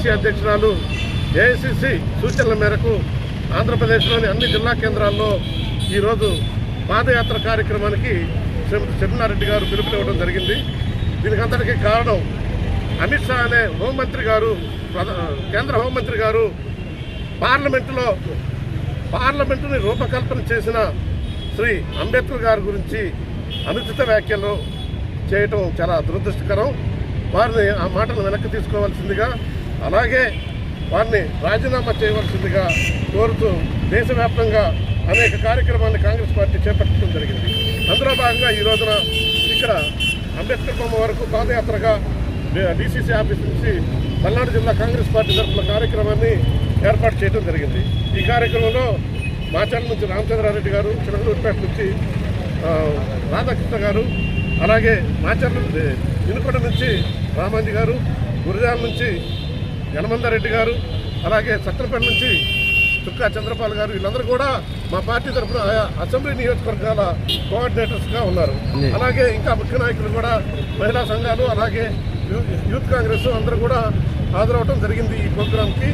AICC అధ్యక్షురాలు AICC సూచనల మేరకు ఆంధ్రప్రదేశ్లోని అన్ని జిల్లా కేంద్రాల్లో ఈరోజు పాదయాత్ర కార్యక్రమానికి శ్రీమతి చెన్నారెడ్డి గారు పిలుపునివ్వడం జరిగింది. దీనికంతటికీ కారణం అమిత్ షా అనే హోంమంత్రి గారు, కేంద్ర హోంమంత్రి గారు పార్లమెంటుని రూపకల్పన చేసిన శ్రీ అంబేద్కర్ గారి గురించి అనుచిత వ్యాఖ్యలు చేయటం చాలా దురదృష్టకరం. వారిని ఆ మాటలు వెనక్కి తీసుకోవాల్సిందిగా, అలాగే వారిని రాజీనామా చేయవలసిందిగా కోరుతూ దేశవ్యాప్తంగా అనేక కార్యక్రమాన్ని కాంగ్రెస్ పార్టీ చేపట్టడం జరిగింది. అందులో భాగంగా ఈ రోజున ఇక్కడ అంబేద్కర్ బొమ్మ వరకు పాదయాత్రగా డీసీసీ ఆఫీస్ నుంచి పల్నాడు జిల్లా కాంగ్రెస్ పార్టీ తరఫున కార్యక్రమాన్ని ఏర్పాటు చేయడం జరిగింది. ఈ కార్యక్రమంలో మాచర్ల నుంచి రామచంద్రారెడ్డి గారు, చిలకలూరుపేట నుంచి రాధాకృష్ణ గారు, అలాగే మాచర్ల ఇనుకొండ నుంచి రామాంజీ గారు, గురజాల నుంచి యనమందారెడ్డి గారు, అలాగే సత్తెనపల్లి నుంచి చుక్కా చంద్రపాల్ గారు, వీళ్ళందరూ కూడా మా పార్టీ తరఫున ఆయా అసెంబ్లీ నియోజకవర్గాల కోఆర్డినేటర్స్గా ఉన్నారు. అలాగే ఇంకా ముఖ్య నాయకులు కూడా, మహిళా సంఘాలు, అలాగే యూత్ కాంగ్రెస్ అందరూ కూడా హాజరవడం జరిగింది ఈ ప్రోగ్రాంకి.